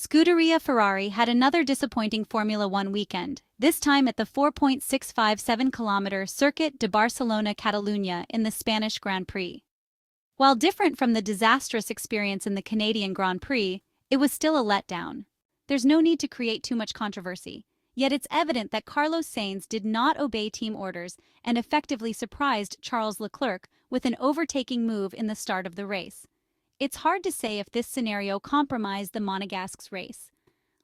Scuderia Ferrari had another disappointing Formula One weekend, this time at the 4.657-kilometer Circuit de Barcelona-Catalunya in the Spanish Grand Prix. While different from the disastrous experience in the Canadian Grand Prix, it was still a letdown. There's no need to create too much controversy, yet it's evident that Carlos Sainz did not obey team orders and effectively surprised Charles Leclerc with an overtaking move in the start of the race. It's hard to say if this scenario compromised the Monegasque's race.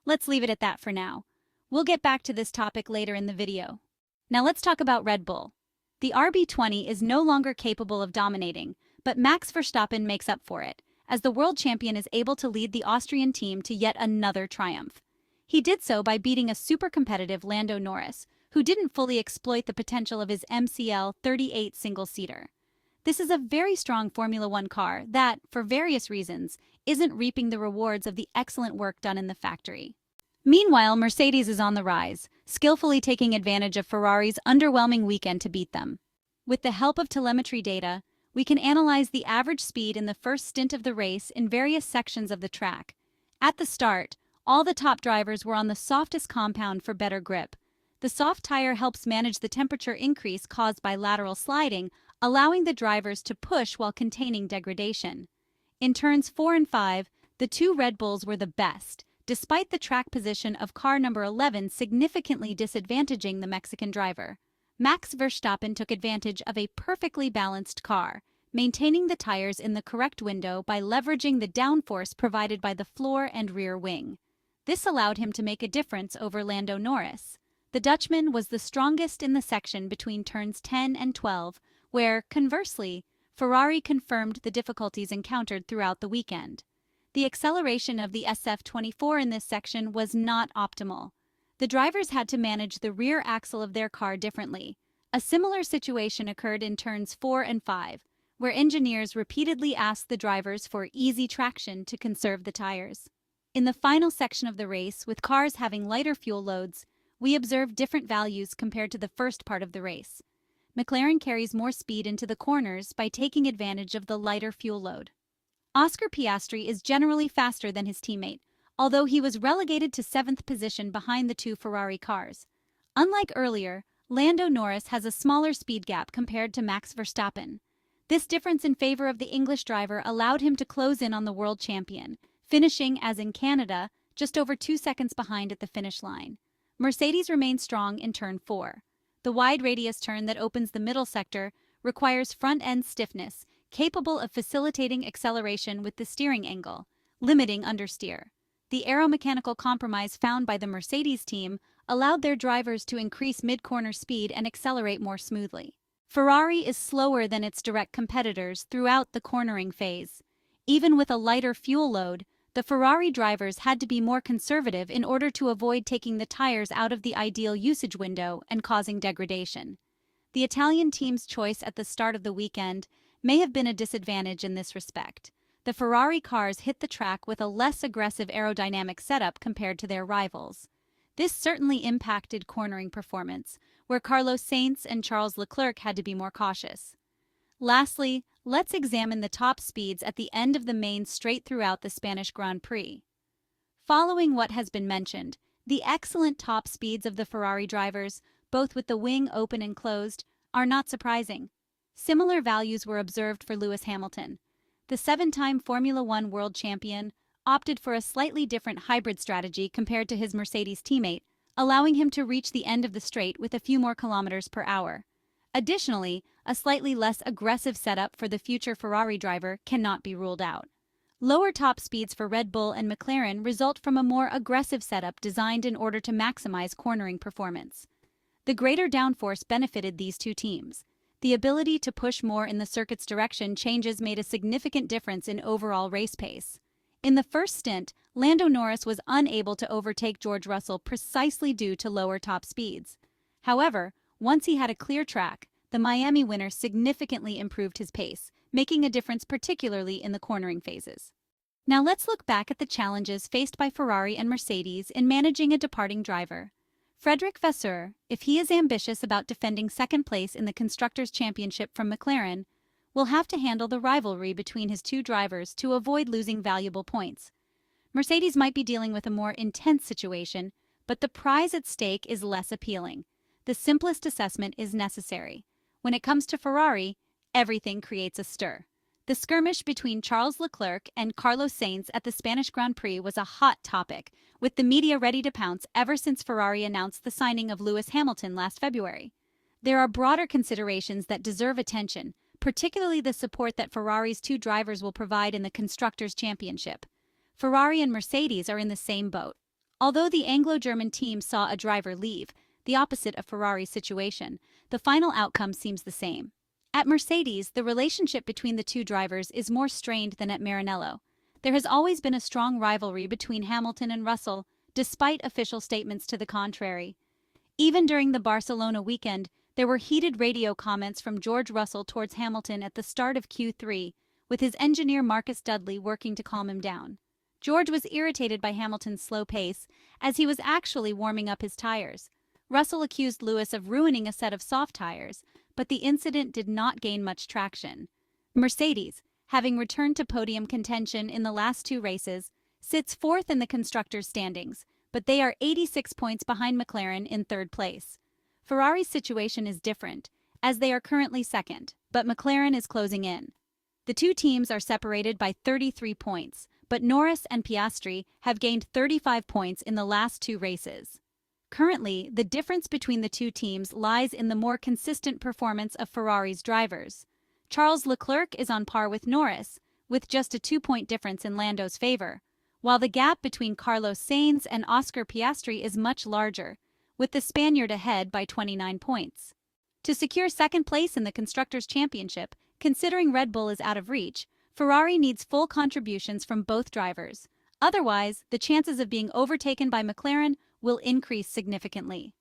Let's leave it at that for now. We'll get back to this topic later in the video. Now let's talk about Red Bull. The RB20 is no longer capable of dominating, but Max Verstappen makes up for it, as the world champion is able to lead the Austrian team to yet another triumph. He did so by beating a super-competitive Lando Norris, who didn't fully exploit the potential of his MCL 38 single-seater. This is a very strong Formula One car that, for various reasons, isn't reaping the rewards of the excellent work done in the factory. Meanwhile, Mercedes is on the rise, skillfully taking advantage of Ferrari's underwhelming weekend to beat them. With the help of telemetry data, we can analyze the average speed in the first stint of the race in various sections of the track. At the start, all the top drivers were on the softest compound for better grip. The soft tire helps manage the temperature increase caused by lateral sliding, allowing the drivers to push while containing degradation. In turns 4 and 5, the two Red Bulls were the best, despite the track position of car number 11 significantly disadvantaging the Mexican driver. Max Verstappen took advantage of a perfectly balanced car, maintaining the tires in the correct window by leveraging the downforce provided by the floor and rear wing. This allowed him to make a difference over Lando Norris. The Dutchman was the strongest in the section between turns 10 and 12, where, conversely, Ferrari confirmed the difficulties encountered throughout the weekend. The acceleration of the SF-24 in this section was not optimal. The drivers had to manage the rear axle of their car differently. A similar situation occurred in turns 4 and 5, where engineers repeatedly asked the drivers for easy traction to conserve the tires. In the final section of the race, with cars having lighter fuel loads, we observed different values compared to the first part of the race. McLaren carries more speed into the corners by taking advantage of the lighter fuel load. Oscar Piastri is generally faster than his teammate, although he was relegated to 7th position behind the two Ferrari cars. Unlike earlier, Lando Norris has a smaller speed gap compared to Max Verstappen. This difference in favor of the English driver allowed him to close in on the world champion, finishing, as in Canada, just over 2 seconds behind at the finish line. Mercedes remained strong in turn 4. The wide radius turn that opens the middle sector requires front-end stiffness, capable of facilitating acceleration with the steering angle, limiting understeer. The aeromechanical compromise found by the Mercedes team allowed their drivers to increase mid-corner speed and accelerate more smoothly. Ferrari is slower than its direct competitors throughout the cornering phase. Even with a lighter fuel load, the Ferrari drivers had to be more conservative in order to avoid taking the tires out of the ideal usage window and causing degradation. The Italian team's choice at the start of the weekend may have been a disadvantage in this respect. The Ferrari cars hit the track with a less aggressive aerodynamic setup compared to their rivals. This certainly impacted cornering performance, where Carlos Sainz and Charles Leclerc had to be more cautious. Lastly, let's examine the top speeds at the end of the main straight throughout the Spanish Grand Prix. Following what has been mentioned, the excellent top speeds of the Ferrari drivers, both with the wing open and closed, are not surprising. Similar values were observed for Lewis Hamilton. The 7-time Formula One world champion opted for a slightly different hybrid strategy compared to his Mercedes teammate, allowing him to reach the end of the straight with a few more kilometers per hour. Additionally, a slightly less aggressive setup for the future Ferrari driver cannot be ruled out. Lower top speeds for Red Bull and McLaren result from a more aggressive setup designed in order to maximize cornering performance. The greater downforce benefited these two teams. The ability to push more in the circuit's direction changes made a significant difference in overall race pace. In the first stint, Lando Norris was unable to overtake George Russell precisely due to lower top speeds. However, once he had a clear track, the Miami winner significantly improved his pace, making a difference particularly in the cornering phases. Now let's look back at the challenges faced by Ferrari and Mercedes in managing a departing driver. Frédéric Vasseur, if he is ambitious about defending second place in the Constructors' Championship from McLaren, will have to handle the rivalry between his two drivers to avoid losing valuable points. Mercedes might be dealing with a more intense situation, but the prize at stake is less appealing. The simplest assessment is necessary. When it comes to Ferrari, everything creates a stir. The skirmish between Charles Leclerc and Carlos Sainz at the Spanish Grand Prix was a hot topic, with the media ready to pounce ever since Ferrari announced the signing of Lewis Hamilton last February. There are broader considerations that deserve attention, particularly the support that Ferrari's two drivers will provide in the Constructors' Championship. Ferrari and Mercedes are in the same boat. Although the Anglo-German team saw a driver leave, the opposite of Ferrari's situation, the final outcome seems the same. At Mercedes, the relationship between the two drivers is more strained than at Maranello. There has always been a strong rivalry between Hamilton and Russell, despite official statements to the contrary. Even during the Barcelona weekend, there were heated radio comments from George Russell towards Hamilton at the start of Q3, with his engineer Marcus Dudley working to calm him down. George was irritated by Hamilton's slow pace, as he was actually warming up his tires. Russell accused Lewis of ruining a set of soft tires, but the incident did not gain much traction. Mercedes, having returned to podium contention in the last two races, sits fourth in the constructors' standings, but they are 86 points behind McLaren in third place. Ferrari's situation is different, as they are currently second, but McLaren is closing in. The two teams are separated by 33 points, but Norris and Piastri have gained 35 points in the last two races. Currently, the difference between the two teams lies in the more consistent performance of Ferrari's drivers. Charles Leclerc is on par with Norris, with just a 2-point difference in Lando's favor, while the gap between Carlos Sainz and Oscar Piastri is much larger, with the Spaniard ahead by 29 points. To secure second place in the Constructors' Championship, considering Red Bull is out of reach, Ferrari needs full contributions from both drivers. Otherwise, the chances of being overtaken by McLaren will increase significantly.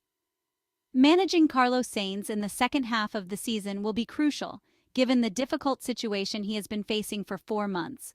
Managing Carlos Sainz in the second half of the season will be crucial, given the difficult situation he has been facing for 4 months.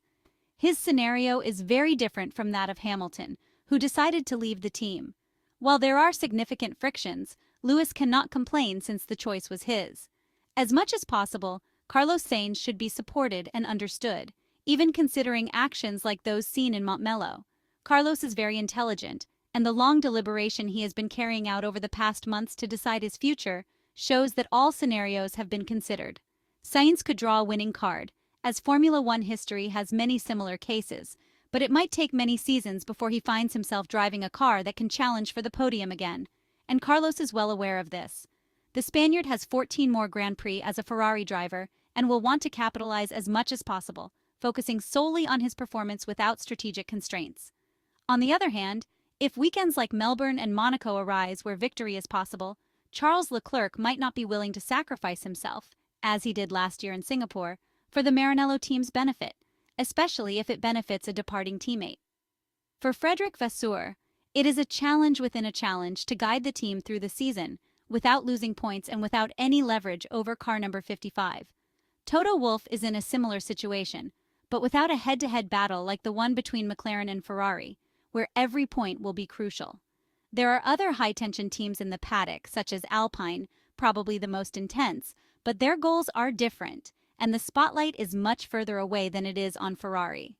His scenario is very different from that of Hamilton, who decided to leave the team. While there are significant frictions, Lewis cannot complain since the choice was his. As much as possible, Carlos Sainz should be supported and understood, even considering actions like those seen in Montmello. Carlos is very intelligent, and the long deliberation he has been carrying out over the past months to decide his future shows that all scenarios have been considered. Sainz could draw a winning card, as Formula One history has many similar cases, but it might take many seasons before he finds himself driving a car that can challenge for the podium again, and Carlos is well aware of this. The Spaniard has 14 more Grand Prix as a Ferrari driver and will want to capitalize as much as possible, focusing solely on his performance without strategic constraints. On the other hand, if weekends like Melbourne and Monaco arise where victory is possible, Charles Leclerc might not be willing to sacrifice himself, as he did last year in Singapore, for the Maranello team's benefit, especially if it benefits a departing teammate. For Frederic Vasseur, it is a challenge within a challenge to guide the team through the season, without losing points and without any leverage over car number 55. Toto Wolff is in a similar situation, but without a head-to-head battle like the one between McLaren and Ferrari, where every point will be crucial. There are other high-tension teams in the paddock, such as Alpine, probably the most intense, but their goals are different, and the spotlight is much further away than it is on Ferrari.